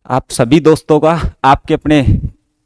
आप सभी दोस्तों का आपके अपने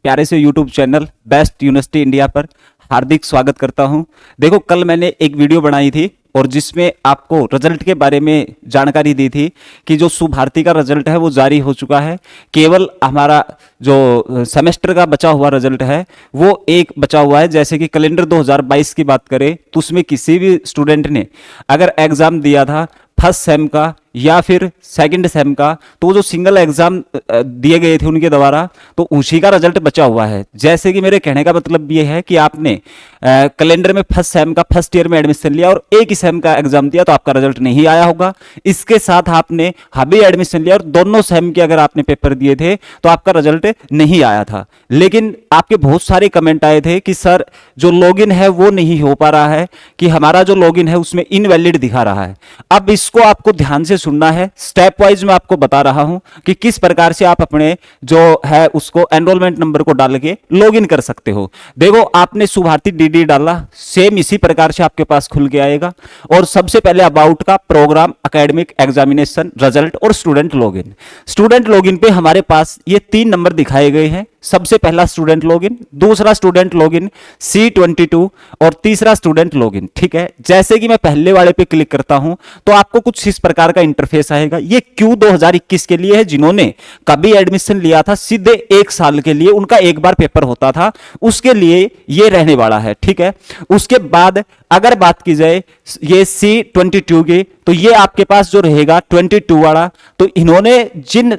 प्यारे से YouTube channel best university India पर हार्दिक स्वागत करता हूं। देखो, कल मैंने एक वीडियो बनाई थी और जिसमें आपको रिजल्ट के बारे में जानकारी दी थी कि जो शुभारती का रिजल्ट है वो जारी हो चुका है। केवल हमारा जो सेमेस्टर का बचा हुआ रिजल्ट है वो एक बचा हुआ है। जैसे कि कैलेंडर 2022 की बात करें तो उसमें किसी भी स्टूडेंट ने अगर एग्जाम दिया था फर्स्ट सेम का या फिर सेकंड सेम का, तो वो जो सिंगल एग्जाम दिए गए थे उनके द्वारा, तो उसी का रिजल्ट बचा हुआ है। जैसे कि मेरे कहने का मतलब ये है कि आपने कैलेंडर में फर्स्ट सेम का फर्स्ट ईयर में एडमिशन लिया और एक ही सेम का एग्जाम दिया तो आपका रिजल्ट नहीं आया होगा। इसके साथ आपने हाबी एडमिशन लिया और दोनों सेम के अगर आपने पेपर दिए थे तो आपका रिजल्ट नहीं आया था। लेकिन आपके बहुत सारे कमेंट आए थे कि सर जो लॉगिन है वो नहीं हो पा रहा है, कि हमारा जो लॉगिन है उसमें इनवैलिड दिखा रहा है। अब इसको आपको ध्यान से सुनना है, स्टेप वाइज मैं आपको बता रहा हूं कि किस प्रकार से आप अपने जो है उसको एनरोलमेंट नंबर को डाल के लॉगिन कर सकते हो। देखो, आपने शुभारती डीडी डाला, सेम इसी प्रकार से आपके पास खुल के आएगा और सबसे पहले अबाउट का प्रोग्राम, एकेडमिक, एग्जामिनेशन, रिजल्ट और स्टूडेंट लॉगिन। स्टूडेंट लॉगिन पे हमारे पास ये 3 नंबर दिखाए गए हैं। सबसे पहला स्टूडेंट लॉगिन, दूसरा स्टूडेंट लॉगिन C22 और तीसरा स्टूडेंट लॉगिन। ठीक है, जैसे कि मैं पहले वाले पे क्लिक करता हूं तो आपको कुछ इस प्रकार का इंटरफेस आएगा। ये Q 2021 के लिए है, जिन्होंने कभी एडमिशन लिया था सीधे 1 साल के लिए, उनका एक बार पेपर होता था, उसके लिए ये रहने वाला है। ठीक है, उसके बाद अगर बात की जाए ये C22 की, तो ये आपके पास जो रहेगा 22 वाला, तो इन्होंने जिन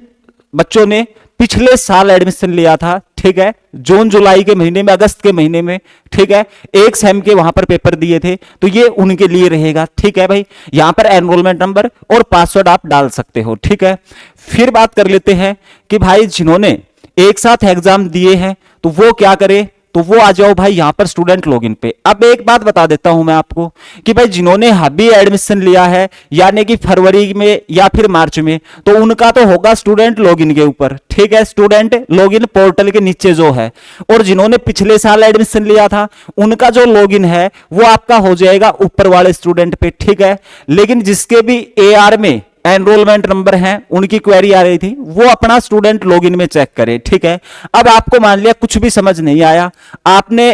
बच्चों ने पिछले साल एडमिशन लिया था, ठीक है, जून जुलाई के महीने में, अगस्त के महीने में, ठीक है, एक सेम के वहां पर पेपर दिए थे, तो ये उनके लिए रहेगा। ठीक है भाई, यहां पर एनरोलमेंट नंबर और पासवर्ड आप डाल सकते हो। ठीक है, फिर बात कर लेते हैं कि भाई जिन्होंने एक साथ एग्जाम दिए हैं तो वो क्या करे, तो वो आ जाओ भाई यहां पर स्टूडेंट लॉगिन पे। अब एक बात बता देता हूं मैं आपको कि भाई जिन्होंने अभी एडमिशन लिया है यानी कि फरवरी में या फिर मार्च में, तो उनका तो होगा स्टूडेंट लॉगिन के ऊपर। ठीक है, स्टूडेंट लॉगिन पोर्टल के नीचे जो है, और जिन्होंने पिछले साल एडमिशन लिया था उनका जो लॉगिन है वो आपका हो जाएगा ऊपर वाले स्टूडेंट पे। ठीक है, लेकिन जिसके भी AR में एनरोलमेंट नंबर हैं, उनकी क्वेरी आ रही थी, वो अपना स्टूडेंट लॉगिन में चेक करे। ठीक है, अब आपको मान लिया कुछ भी समझ नहीं आया, आपने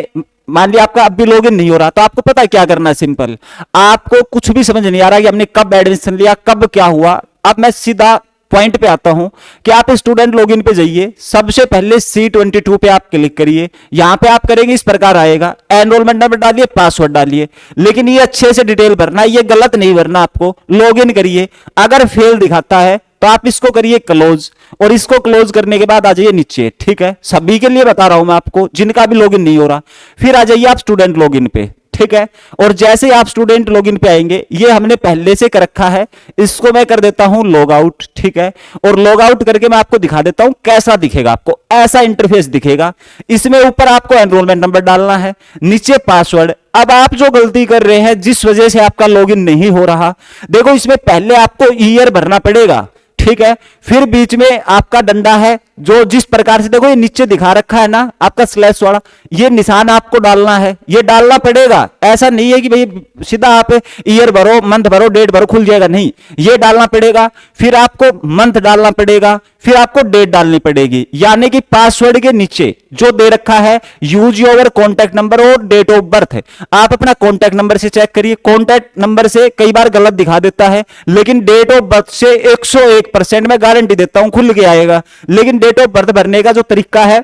मान लिया आपका अब भी लॉगिन नहीं हो रहा, तो आपको पता है क्या करना है, सिंपल। आपको कुछ भी समझ नहीं आ रहा कि हमने कब एडमिशन लिया, कब क्या हुआ, अब मैं सीधा पॉइंट पे आता हूं कि आप स्टूडेंट लॉगिन पे जाइए, सबसे पहले C22 पे आप क्लिक करिए। यहां पे आप करेंगे इस प्रकार आएगा, एनरोलमेंट नंबर डालिए, पासवर्ड डालिए, लेकिन ये अच्छे से डिटेल भरना है, ये गलत नहीं भरना आपको। लॉगिन करिए, अगर फेल दिखाता है तो आप इसको करिए क्लोज, और इसको क्लोज करने के बाद आ जाइए नीचे। ठीक है, सभी के लिए बता रहा हूं मैं आपको जिनका भी लॉगिन नहीं हो रहा। फिर आ जाइए आप स्टूडेंट लॉगिन पे। ठीक है, और जैसे आप स्टूडेंट लॉगिन पे आएंगे, ये हमने पहले से कर रखा है, इसको मैं कर देता हूं लॉग आउट। ठीक है, और लॉग आउट करके मैं आपको दिखा देता हूं कैसा दिखेगा। आपको ऐसा इंटरफेस दिखेगा, इसमें ऊपर आपको एनरोलमेंट नंबर डालना है, नीचे पासवर्ड। अब आप जो गलती कर रहे हैं जिस वजह से आपका लॉगिन नहीं हो रहा, देखो इसमें पहले आपको ईयर भरना पड़ेगा। ठीक है, फिर बीच में आपका डंडा है, जो जिस प्रकार से देखो ये नीचे दिखा रखा है ना आपका स्लैश वाला, ये निशान आपको डालना है, ये डालना पड़ेगा। ऐसा नहीं है कि भाई सीधा आप ईयर भरो, मंथ भरो, डेट भरो, खुल जाएगा, नहीं, ये डालना पड़ेगा। फिर आपको मंथ डालना पड़ेगा, फिर आपको डेट डालनी पड़ेगी, यानी कि पासवर्ड के नीचे जो दे रखा है यूज योर कॉन्टैक्ट नंबर और डेट ऑफ बर्थ, आप अपना कॉन्टैक्ट नंबर से चेक करिए। कॉन्टैक्ट नंबर से कई बार गलत दिखा देता है, लेकिन डेट ऑफ बर्थ से 101% मैं गारंटी देता हूं खुल के आएगा। लेकिन डेट ऑफ बर्थ भरने का जो तरीका है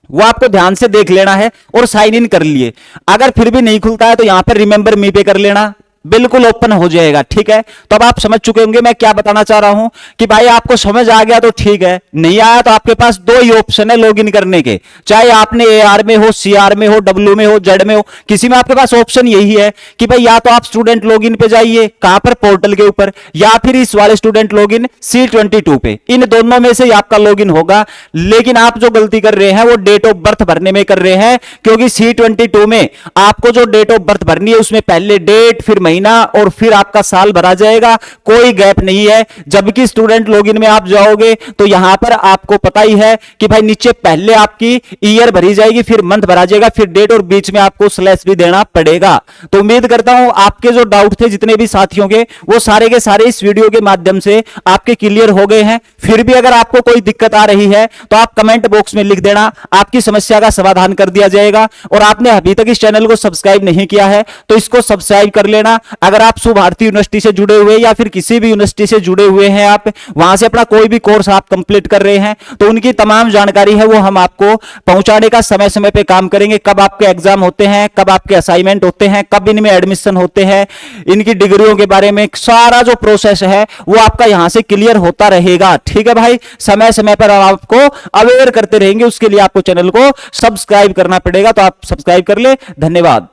वो आपको ध्यान से देख लेना है और साइन इन कर लिए। अगर फिर भी नहीं खुलता है तो यहां पर रिमेंबर मी पे कर लेना, बिल्कुल ओपन हो जाएगा। ठीक है, तो अब आप समझ चुके होंगे मैं क्या बताना चाह रहा हूं कि भाई आपको समझ आ गया तो ठीक है, नहीं आया तो आपके पास 2 ही ऑप्शन है लॉगिन करने के, चाहे आपने AR में हो, CR में हो, W में हो, Z में हो, किसी में आपके पास ऑप्शन यही है कि भाई या तो आप स्टूडेंट लॉगिन पे जाइए, कहां पर, पोर्टल के ऊपर, या फिर इस वाले स्टूडेंट लॉगिन C22 पे, इन दोनों में से आपका लॉगिन होगा। लेकिन आप जो गलती कर रहे हैं वो डेट ऑफ बर्थ भरने में कर रहे हैं, क्योंकि C22 में आपको जो डेट ऑफ बर्थ भरनी है उसमें पहले डेट, फिर महीना और फिर आपका साल भरा जाएगा, कोई गैप नहीं है। जबकि स्टूडेंट लॉगिन में आप जाओगे तो यहां पर आपको पता ही है कि भाई नीचे पहले आपकी ईयर भरी जाएगी, फिर मंथ भरा जाएगा, फिर डेट, और बीच में आपको स्लैश भी देना पड़ेगा। तो उम्मीद करता हूं आपके जो डाउट थे जितने भी साथियों के, वो सारे के सारे इस वीडियो के माध्यम से आपके क्लियर हो गए हैं। फिर भी अगर आपको कोई दिक्कत आ रही है तो आप कमेंट बॉक्स में लिख देना, आपकी समस्या का समाधान कर दिया जाएगा। और आपने अभी तक इस चैनल को सब्सक्राइब नहीं किया है तो इसको सब्सक्राइब कर लेना। अगर आप सुभारती यूनिवर्सिटी से जुड़े हुए या फिर किसी भी यूनिवर्सिटी से जुड़े हुए हैं, आप वहां से अपना कोई भी कोर्स आप कंप्लीट कर रहे हैं, तो उनकी तमाम जानकारी है वो हम आपको पहुंचाने का समय समय पे काम करेंगे। कब आपके एग्जाम होते हैं, कब आपके असाइनमेंट होते हैं, कब इनमें एडमिशन होते हैं, इनकी डिग्रियों के बारे में सारा जो प्रोसेस है वो आपका यहां से क्लियर होता रहेगा। ठीक है भाई, समय समय पर आपको अवेयर करते रहेंगे, उसके लिए आपको चैनल को सब्सक्राइब करना पड़ेगा। तो आप सब्सक्राइब कर ले। धन्यवाद।